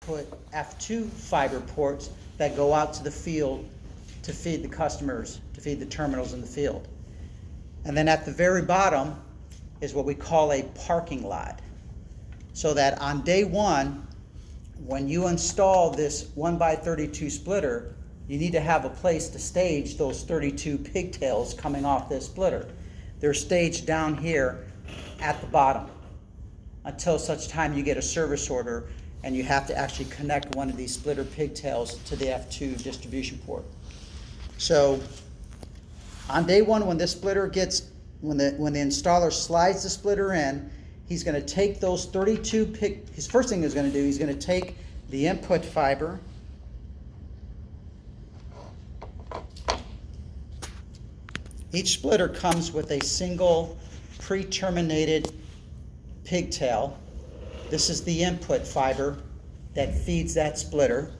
put F2 fiber ports that go out to the field to feed the customers, to feed the terminals in the field. And then at the very bottom is what we call a parking lot. So that on day one, when you install this 1x32 splitter, you need to have a place to stage those 32 pigtails coming off this splitter. They're staged down here at the bottom until such time you get a service order and you have to actually connect one of these splitter pigtails to the F2 distribution port. So on day one, when this splitter gets, when the installer slides the splitter in, he's going to take those 32 his first thing he's going to do, he's going to take the input fiber, each splitter comes with a single pre-terminated pigtail. This is the input fiber that feeds that splitter,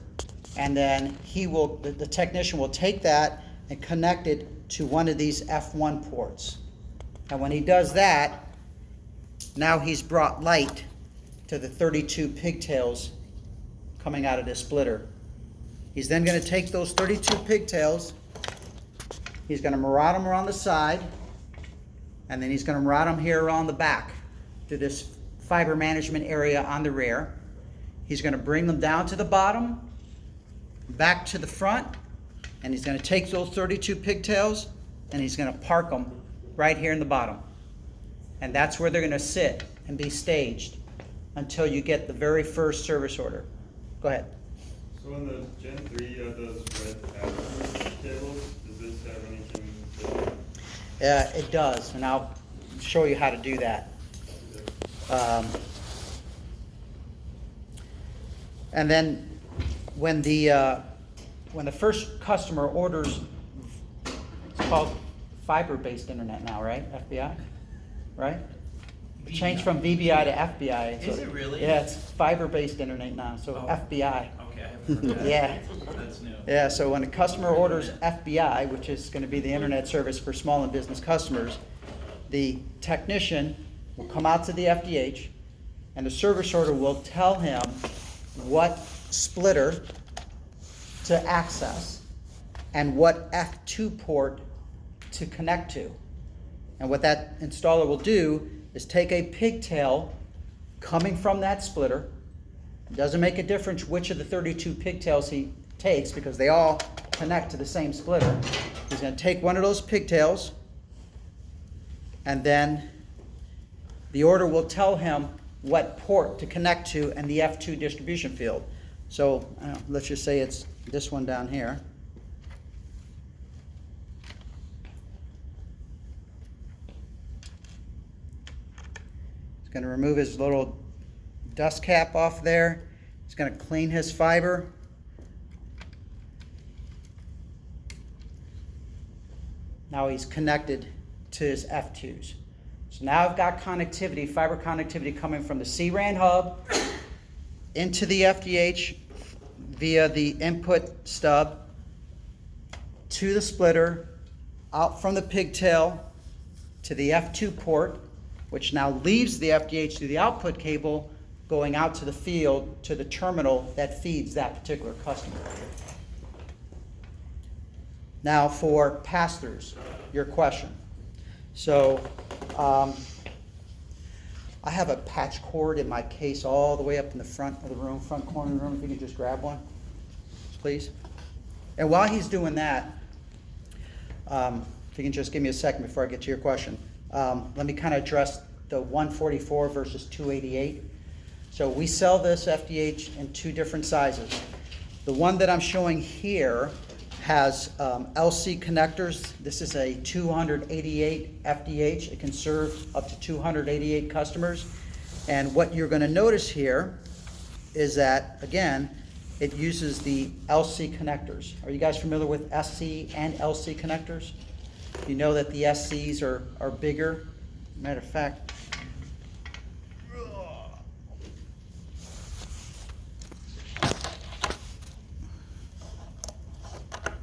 and then the technician will take that and connect it to one of these F1 ports. And when he does that, now he's brought light to the 32 pigtails coming out of this splitter. He's then going to take those 32 pigtails, he's going to maraud them around the side, and then he's going to maraud them here around the back to this fiber management area on the rear. He's going to bring them down to the bottom, back to the front, and he's going to take those 32 pigtails and he's going to park them right here in the bottom. And that's where they're going to sit and be staged until you get the very first service order. Go ahead. So on the Gen 3, those red pattern tables, does this have anything different? It does, and I'll show you how to do that. And then when the first customer orders, it's called fiber-based internet now, right? FBI, right? It changed from VBI to FBI. Is it really? Yeah, it's fiber-based internet now, so FBI. Okay, I haven't heard that. Yeah. That's new. Yeah, so when a customer orders FBI, which is going to be the internet service for small and business customers, the technician will come out to the FDH, and the service order will tell him what splitter to access and what F2 port to connect to. And what that installer will do is take a pigtail coming from that splitter. It doesn't make a difference which of the 32 pigtails he takes because they all connect to the same splitter. He's going to take one of those pigtails, and then the order will tell him what port to connect to and the F2 distribution field. So let's just say it's this one down here. He's going to remove his little dust cap off there. He's going to clean his fiber. Now he's connected to his F2s. So now I've got connectivity, fiber connectivity coming from the CRAN hub into the FDH via the input stub to the splitter, out from the pigtail to the F2 port, which now leaves the FDH through the output cable going out to the field to the terminal that feeds that particular customer. Now for pass-throughs, your question. So I have a patch cord in my case all the way up in the front of the room, front corner of the room. If you could just grab one, please. And while he's doing that, if you can just give me a second before I get to your question. Let me kind of address the 144 versus 288. So we sell this FDH in two different sizes. The one that I'm showing here has LC connectors. This is a 288 FDH. It can serve up to 288 customers. And what you're going to notice here is that, again, it uses the LC connectors. Are you guys familiar with SC and LC connectors? You know that the SCs are bigger. Matter of fact,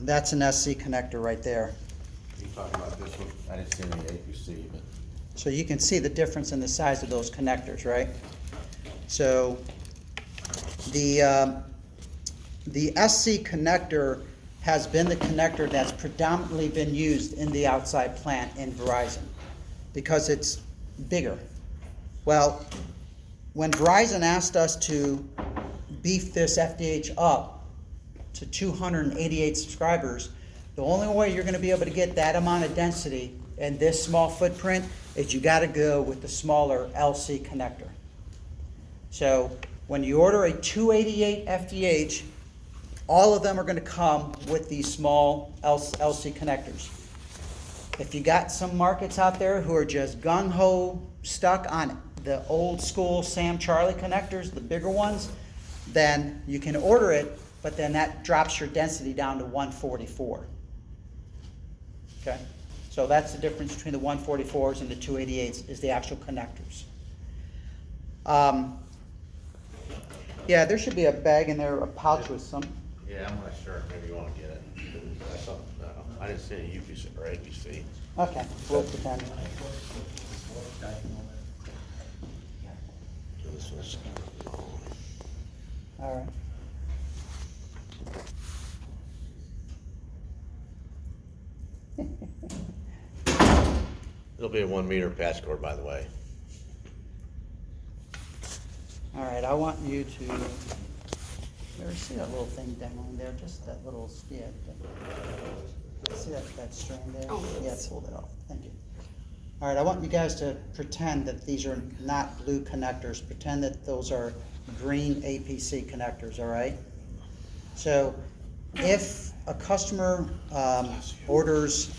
that's an SC connector right there. You're talking about this one? I didn't see any APC, but. So you can see the difference in the size of those connectors, right? So The SC connector has been the connector that's predominantly been used in the outside plant in Verizon because it's bigger. Well, when Verizon asked us to beef this FDH up to 288 subscribers, the only way you're going to be able to get that amount of density in this small footprint is you got to go with the smaller LC connector. So when you order a 288 FDH, all of them are going to come with these small LC connectors. If you got some markets out there who are just gung-ho stuck on the old school Sam Charlie connectors, the bigger ones, then you can order it, but then that drops your density down to 144. Okay? So that's the difference between the 144s and the 288s is the actual connectors. Yeah, there should be a bag in there, a pouch with some. Yeah, I'm not sure, maybe you wanna get it. I saw, I didn't see a UPC or APC. Okay, we'll pretend. So this was, All right. it'll be a 1 meter patch cord, by the way. All right, I want you to, ever see that little thing dangling there? Just that little, yeah. See that strand there? Yeah, pull it off. Thank you. All right, I want you guys to pretend that these are not blue connectors. Pretend that those are green APC connectors, all right? So if a customer orders,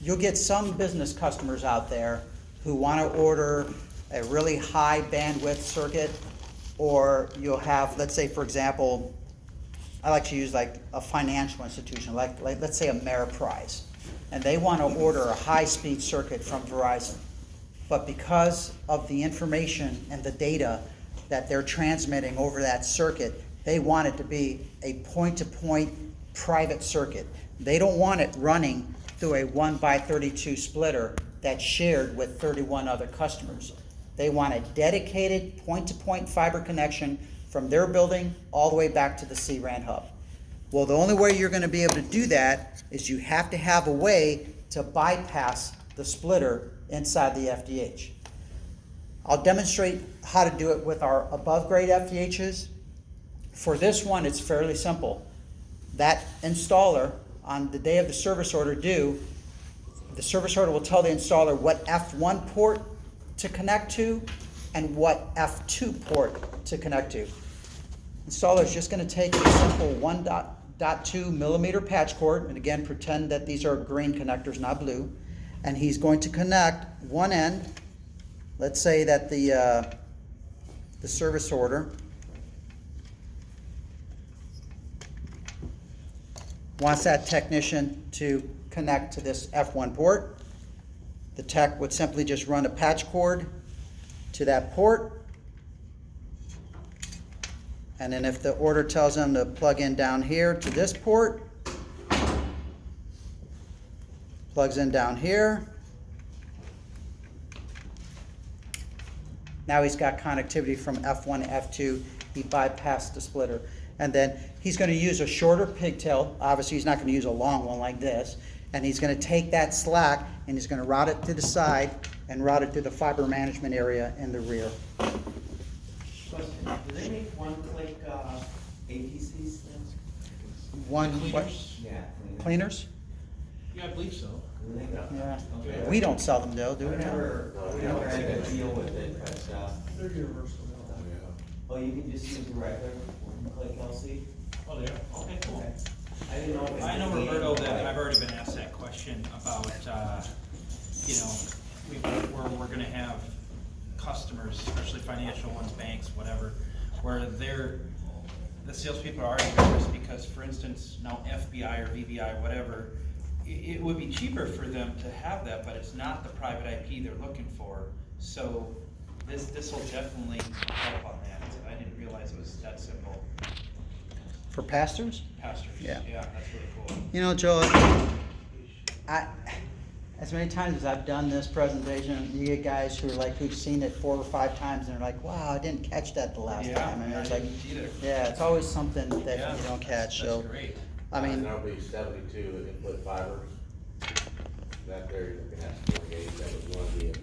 you'll get some business customers out there who want to order a really high bandwidth circuit, or you'll have, let's say, for example, I like to use like a financial institution, like let's say Ameriprise, and they want to order a high-speed circuit from Verizon. But because of the information and the data that they're transmitting over that circuit, they want it to be a point-to-point private circuit. They don't want it running through a 1x32 splitter that's shared with 31 other customers. They want a dedicated point-to-point fiber connection from their building all the way back to the C-RAN hub. Well, the only way you're going to be able to do that is you have to have a way to bypass the splitter inside the FDH. I'll demonstrate how to do it with our above-grade FDHs. For this one, it's fairly simple. That installer, on the day of the service order due, the service order will tell the installer what F1 port to connect to and what F2 port to connect to. Installer is just going to take a simple 1.2 millimeter patch cord, and again, pretend that these are green connectors, not blue, and he's going to connect one end. Let's say that the service order wants that technician to connect to this F1 port. The tech would simply just run a patch cord to that port. And then if the order tells them to plug in down here to this port, plugs in down here. Now he's got connectivity from F1 to F2. He bypassed the splitter. And then he's going to use a shorter pigtail. Obviously, he's not going to use a long one like this. And he's going to take that slack and he's going to route it to the side and route it to the fiber management area in the rear. Question, do they make one-click APCs then? One, what? Yeah. Cleaners? Yeah, I believe so. Do they? Yeah. Okay. We don't sell them though, do We we? never had a deal with it, but, They're universal. oh, you can just use the regular one-click LC? Oh, they are? Okay, cool. Okay. I didn't know. if I know, it was Roberto, that like- I've already been asked that question about, you know, we're gonna have customers, especially financial ones, banks, whatever, where the salespeople are already nervous because, for instance, now FBI or VBI, whatever, it would be cheaper for them to have that, but it's not the private IP they're looking for. So this will definitely help on that. I didn't realize it was that simple. For pastors? Pastors, Yeah. yeah, that's really cool. You know, Joe, as many times as I've done this presentation, you get guys who are like, who've seen it 4 or 5 times and they're like, wow, I didn't catch that the last Yeah, time. And I it's like, didn't either. yeah, it's always something that Yeah, you don't catch, so. That's great. I mean, There'll be 72 input fibers. That there, you're gonna have 48, that was one of the,